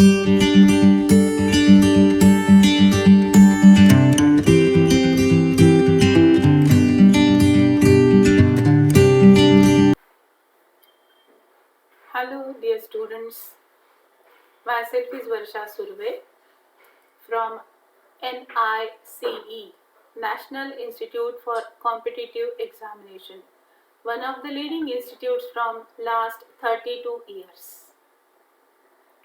Hello dear students, myself is Varsha Surve from NICE, National Institute for Competitive Examination, one of the leading institutes from last 32 years.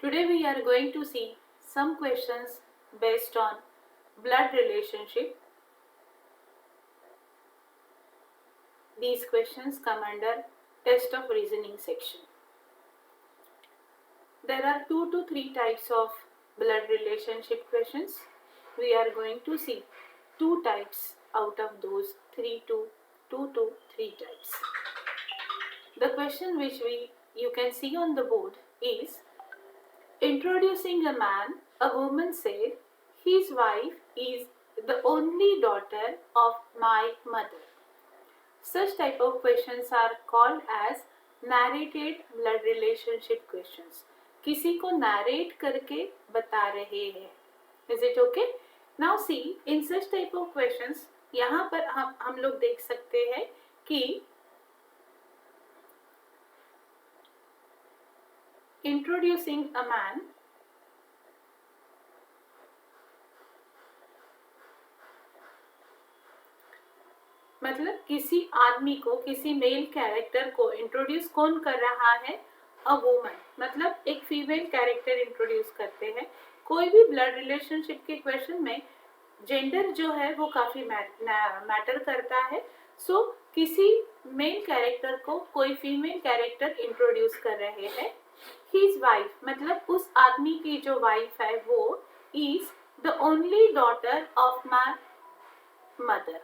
Today we are going to see some questions based on blood relationship. These questions come under test of reasoning section. There are 2 to 3 types of blood relationship questions. We are going to see 2 types out of those 2 to 3 types. The question which you can see on the board is, introducing a man, a woman said, his wife is the only daughter of my mother. Such type of questions are called as narrated blood relationship questions. किसी को narrate करके बता रहे हैं. Is it okay? Now see, in such type of questions, यहाँ पर हम लोग देख सकते हैं कि introducing a man, मतलब किसी आदमी को, किसी मेल कैरेक्टर को इंट्रोड्यूस कौन कर रहा है? अ वुमन, मतलब एक फीमेल कैरेक्टर इंट्रोड्यूस करते हैं. कोई भी ब्लड रिलेशनशिप के क्वेश्चन में जेंडर जो है वो काफी मैटर करता है. सो किसी मेल कैरेक्टर को कोई फीमेल कैरेक्टर इंट्रोड्यूस कर रहे हैं. हिज वाइफ, मतलब उस आदमी की जो वाइफ है वो is the only daughter of my mother.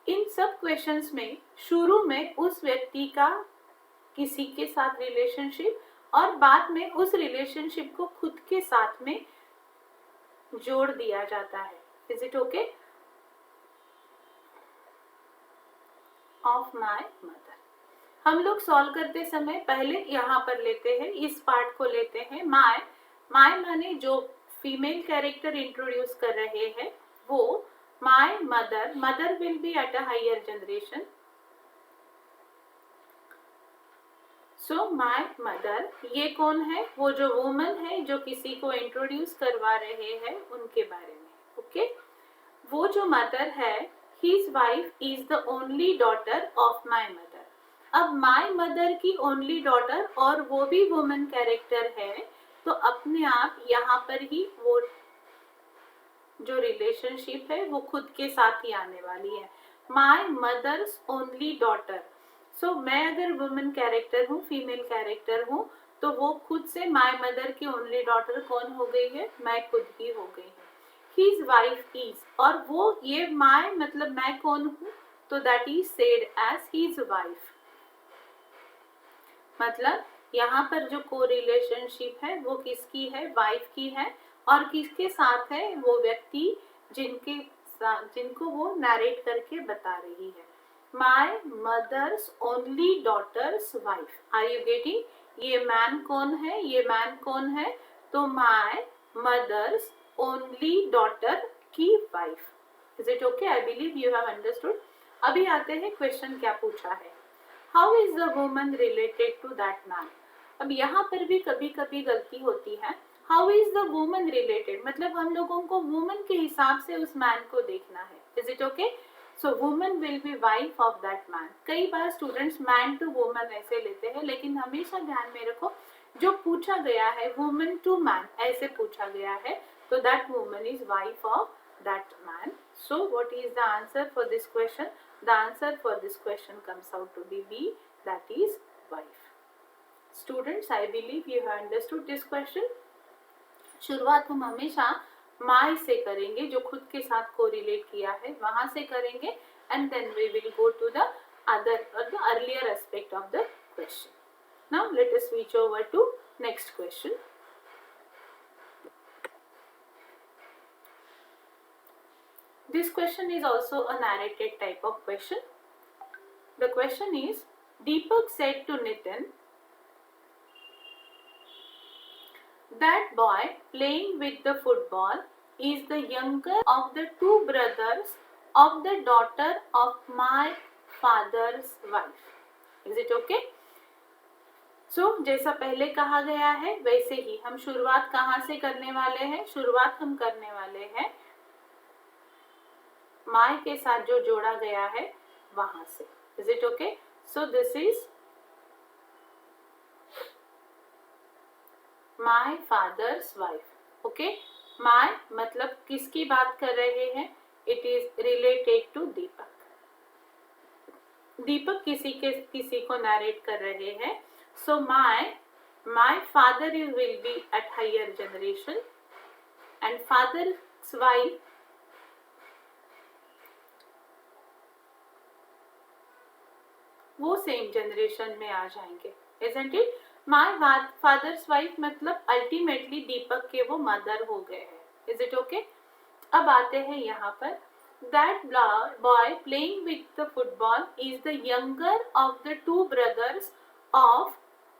इन सब क्वेश्चंस में शुरू में उस व्यक्ति का किसी के साथ रिलेशनशिप और बाद में उस रिलेशनशिप को खुद के साथ में जोड़ दिया जाता है. Is it okay? Of my mother. हम लोग सॉल्व करते समय पहले यहाँ पर लेते हैं, इस पार्ट को लेते हैं. माय माने जो फीमेल कैरेक्टर इंट्रोड्यूस कर रहे हैं वो my mother. Mother will be at a higher generation. So my mother, ये कौन है? वो जो वुमन है जो किसी को इंट्रोड्यूस करवा रहे हैं उनके बारे में. ओके, वो जो मदर है, his wife is the only daughter of my mother. अब माय मदर की ओनली डॉटर और वो भी वुमन कैरेक्टर है, तो अपने आप यहाँ पर ही वो जो रिलेशनशिप है वो खुद के साथ ही आने वाली है. My mother's only daughter. So मैं अगर वुमन कैरेक्टर हूँ, फीमेल कैरेक्टर हूँ, तो वो खुद से माय मदर की ओनली डॉटर कौन हो गई है? मैं खुद ही हो गई हूँ. हिज वाइफ इज, और वो ये माय मतलब मैं कौन हूँ, तो that is said as his wife. मतलब यहाँ पर जो को रिलेशनशिप है वो किसकी है? वाइफ की है. और किसके साथ है? वो व्यक्ति जिनको वो नरेट करके बता रही है. My mother's only daughter's wife. Are you getting? ये मैन कौन है? ये मैन कौन है? तो माय मदर्स ओनली डॉटर की wife. Is it okay? I believe you have understood. अभी आते हैं क्वेश्चन क्या पूछा है. How is the woman related to that man. अब यहाँ पर भी कभी कभी गलती होती है. How is the woman related, मतलब हम लोगों को वुमन के हिसाब से उस मैन को देखना है. Is it okay? So woman will be wife of that man. कई बार स्टूडेंट्स मैन टू वुमन ऐसे लेते हैं, लेकिन हमेशा ध्यान में रखो जो पूछा गया है वुमन टू मैन ऐसे पूछा गया है, तो that woman is wife of that man. So what is the answer for this question? The answer for this question comes out to be B, that is wife. Students, I believe you have understood this question. शुरुआत हम हमेशा my से करेंगे, जो खुद के साथ correlate किया है वहां से करेंगे, and then we will go to the other or the earlier aspect of the question. Now let us switch over to next question. This question is also a narrated type of question. The question is, Deepak said to Nitin, That boy playing with the football is the younger of the two brothers of the daughter of my father's wife. Is it okay? So जैसा पहले कहा गया है वैसे ही हम शुरुआत कहाँ से करने वाले हैं? शुरुआत हम करने वाले हैं माय के साथ जो जोड़ा गया है वहां से. Is it okay? So this is my father's wife. Okay? My मतलब किसकी बात कर रहे हैं? It is related to दीपक. दीपक किसी को नरेट कर रहे हैं. So my father will be at higher generation and father's wife वो सेम जनरेशन में आ जाएंगे. Isn't it? My father's wife मतलब अल्टीमेटली दीपक के वो मदर हो गए हैं. Is it okay? अब आते हैं यहाँ पर. That boy playing with the football is the younger of the two brothers of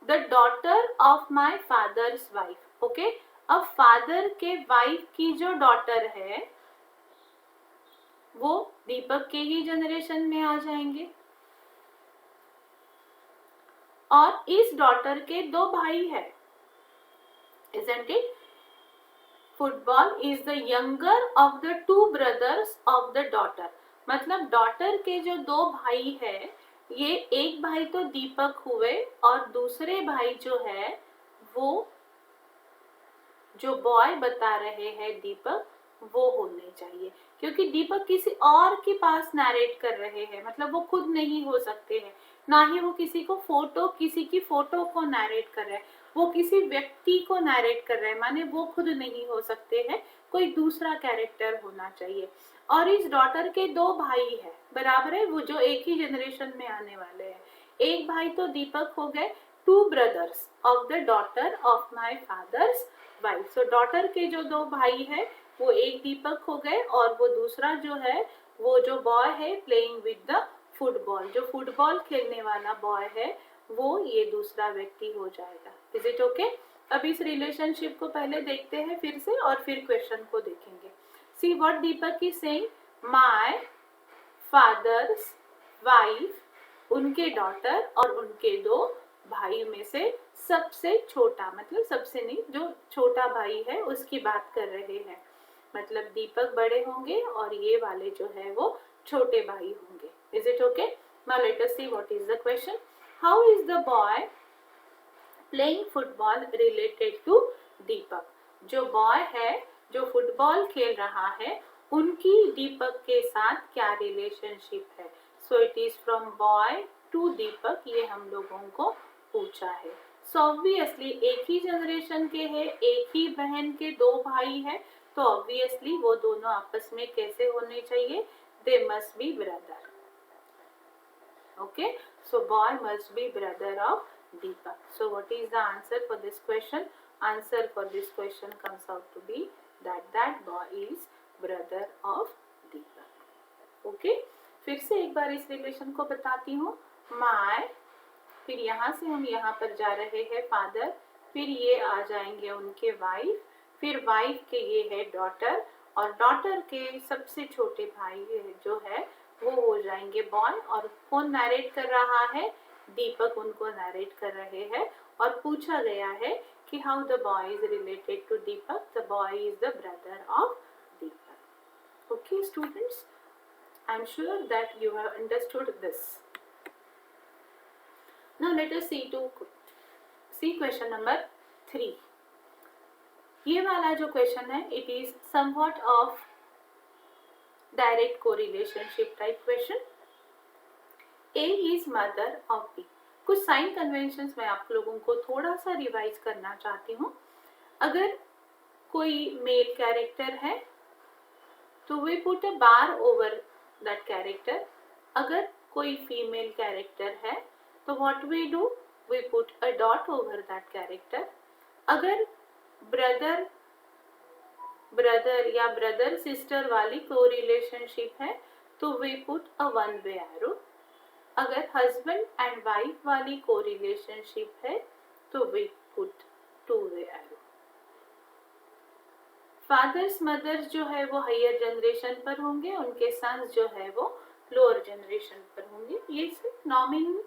the daughter of my father's wife. Okay? अब फादर के वाइफ की जो डॉटर है वो दीपक के ही जनरेशन में आ जाएंगे. और इस डॉटर के दो भाई है. Isn't it? Football is the younger of the two brothers of the daughter. मतलब डॉटर के जो दो भाई है ये एक भाई तो दीपक हुए और दूसरे भाई जो है वो जो बॉय बता रहे हैं दीपक वो होने चाहिए. क्योंकि दीपक किसी और के पास नरेट कर रहे हैं मतलब वो खुद नहीं हो सकते हैं. ना ही वो किसी की फोटो को नरेट कर रहे हैं. वो किसी व्यक्ति को नरेट कर रहे हैं माने वो खुद नहीं हो सकते हैं. कोई दूसरा कैरेक्टर होना चाहिए. और इस डॉटर के दो भाई है बराबर है वो जो एक ही जनरेशन में आने वाले हैं. एक भाई तो दीपक हो गए. Two brothers of the daughter of my father's wife. So daughter के जो दो भाई है वो एक दीपक हो गए और वो दूसरा जो है वो जो बॉय है प्लेइंग विद द फुटबॉल जो फुटबॉल खेलने वाला बॉय है वो ये दूसरा व्यक्ति हो जाएगा. Is it okay? अब इस रिलेशनशिप को पहले देखते हैं फिर से और फिर क्वेश्चन को देखेंगे. See what Deepak is saying. My father's wife उनके डॉटर और उनके दो भाई में से सबसे छोटा मतलब सबसे नहीं जो छोटा भाई है उसकी बात कर रहे हैं. मतलब दीपक बड़े होंगे और ये वाले जो है वो छोटे भाई होंगे. Is it okay? Now let us see what is the question. How is the boy playing football related to Deepak. जो बॉय है जो फुटबॉल खेल रहा है उनकी दीपक के साथ क्या रिलेशनशिप है. So it is from boy to Deepak. ये हम लोगों को पूछा है. सो ऑब्वियसली एक ही जनरेशन के हैं एक ही बहन के दो भाई है तो ऑब्वियसली वो दोनों आपस में कैसे होने चाहिए. They must be brother. Okay so boy must be brother of Deepak. So what is the answer for this question? Answer for this question comes out to be that boy is brother of Deepak. Okay? फिर से एक बार इस relation को बताती हूँ. My फिर यहाँ से हम यहाँ पर जा रहे हैं फादर फिर ये आ जाएंगे उनके वाइफ फिर वाइफ के ये है डॉटर और डॉटर के सबसे छोटे भाई जो है वो हो जाएंगे बॉय. और कौन नरेट कर रहा है. दीपक उनको नरेट कर रहे हैं और पूछा गया है कि how the boy is related to Deepak. The boy is the brother of Deepak. Okay students I am sure that you have understood this. Now let us see question number 3. ये वाला जो क्वेश्चन है it is somewhat of direct corelationship type question. A is mother of B. कुछ sign conventions मैं आप लोगों को थोड़ा सा रिवाइज करना चाहती हूँ. अगर कोई मेल कैरेक्टर है तो we put a bar over that character. अगर कोई फीमेल कैरेक्टर है तो what we do we put a dot over that character. अगर ब्रदर या ब्रदर सिस्टर वाली को रिलेशनशिप है तो we put a one way arrow. अगर हस्बैंड एंड वाइफ वाली को रिलेशनशिप है तो we put two way arrow. Fathers mothers जो है वो हायर जनरेशन पर होंगे, उनके सन्स जो है वो लोअर जनरेशन पर होंगे। ये सिर्फ नॉमिनल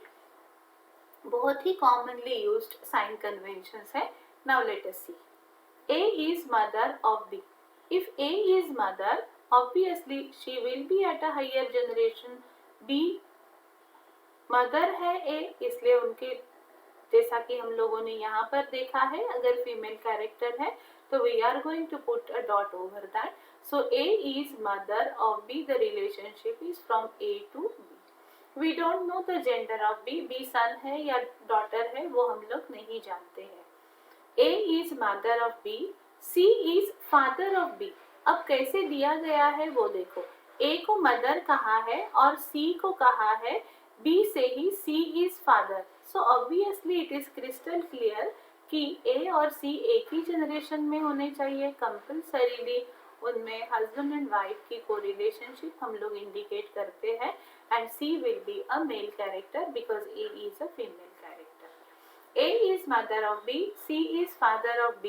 बहुत ही कॉमनली यूज्ड साइन कन्वेंशंस है। Now let us see. A is mother of B. If A is mother, obviously she will be at a higher generation. B mother है A, इसलिए उनके जैसा कि हम लोगों ने यहाँ पर देखा है, अगर फीमेल कैरेक्टर है तो we are going to put a dot over that. So A is mother of B. The relationship is from A to B. We don't know the gender of B. B son है या daughter है वो हम लोग नहीं जानते हैं। A is mother of B. C is father of B. अब कैसे दिया गया है वो देखो। A को मदर कहा है और C को कहा है B से ही C is father. So obviously it is crystal clear कि A और C एक ही जनरेशन में होने चाहिए। कंपल्सरीली उनमें हस्बैंड एंड वाइफ की को रिलेशनशिप हम लोग इंडिकेट करते हैं and C will be a male character because A is a female character. A is mother of B, C is father of B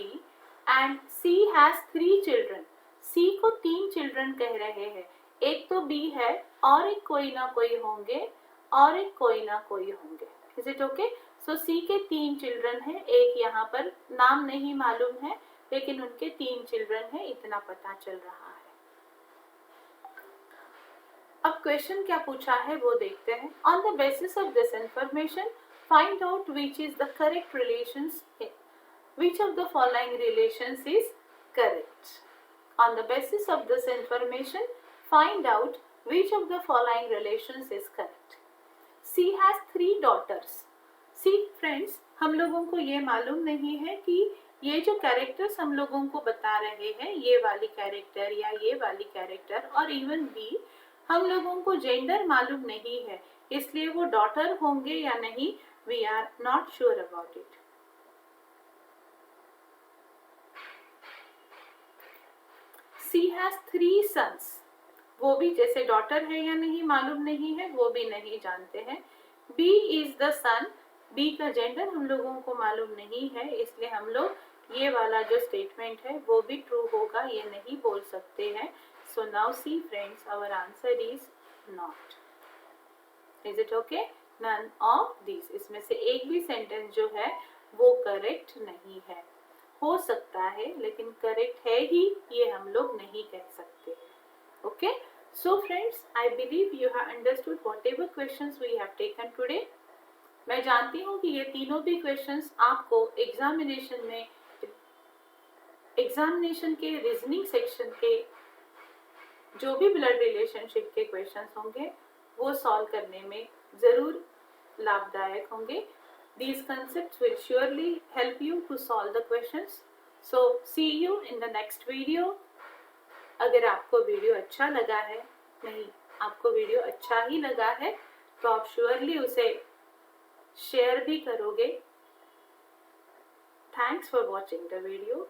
and C has 3 children. C को 3 children कह रहे हैं, एक तो B है और एक कोई ना कोई होंगे और एक कोई ना कोई होंगे। Is it okay? So C के 3 children हैं, एक यहाँ पर नाम नहीं मालूम है लेकिन उनके 3 children हैं, इतना पता चल रहा है। अब क्वेश्चन क्या पूछा है वो देखते हैं। On the basis of this information, find out which is the correct relations. Which of the following relations is correct? On the basis of this information, find out which of the following relations is correct. C has 3 daughters. See friends, हम लोगों को ये मालूम नहीं है कि ये जो कैरेक्टर्स हम लोगों को बता रहे हैं, ये वाली कैरेक्टर या ये वाली कैरेक्टर और इवन बी, हम लोगों को जेंडर मालूम नहीं है, इसलिए वो डॉटर होंगे या नहीं, we are not sure about it. C has 3 sons, वो भी जैसे डॉटर है या नहीं मालूम नहीं है, वो भी नहीं जानते हैं। B is the son, B का जेंडर हम लोगों को मालूम नहीं है, इसलिए हम लोग ये वाला जो स्टेटमेंट है वो भी ट्रू होगा ये नहीं बोल सकते हैं। So now see friends, our answer is not. Is it okay? None of these. इसमें से एक भी सेंटेंस जो है वो करेक्ट नहीं है। हो सकता है लेकिन करेक्ट है ही ये हम लोग नहीं कह सकते। Okay? So friends, I believe you have understood whatever questions we have taken today. मैं जानती हूँ कि ये तीनों भी क्वेश्चंस आपको एग्जामिनेशन के रीजनिंग सेक्शन के जो भी ब्लड रिलेशनशिप के क्वेश्चंस होंगे वो सॉल्व करने में जरूर लाभदायक होंगे। These concepts will surely help you to solve the questions. So see you in the next video. अगर आपको वीडियो अच्छा लगा है, नहीं आपको वीडियो अच्छा ही लगा है तो आप श्योरली उसे शेयर भी करोगे। Thanks for watching the video.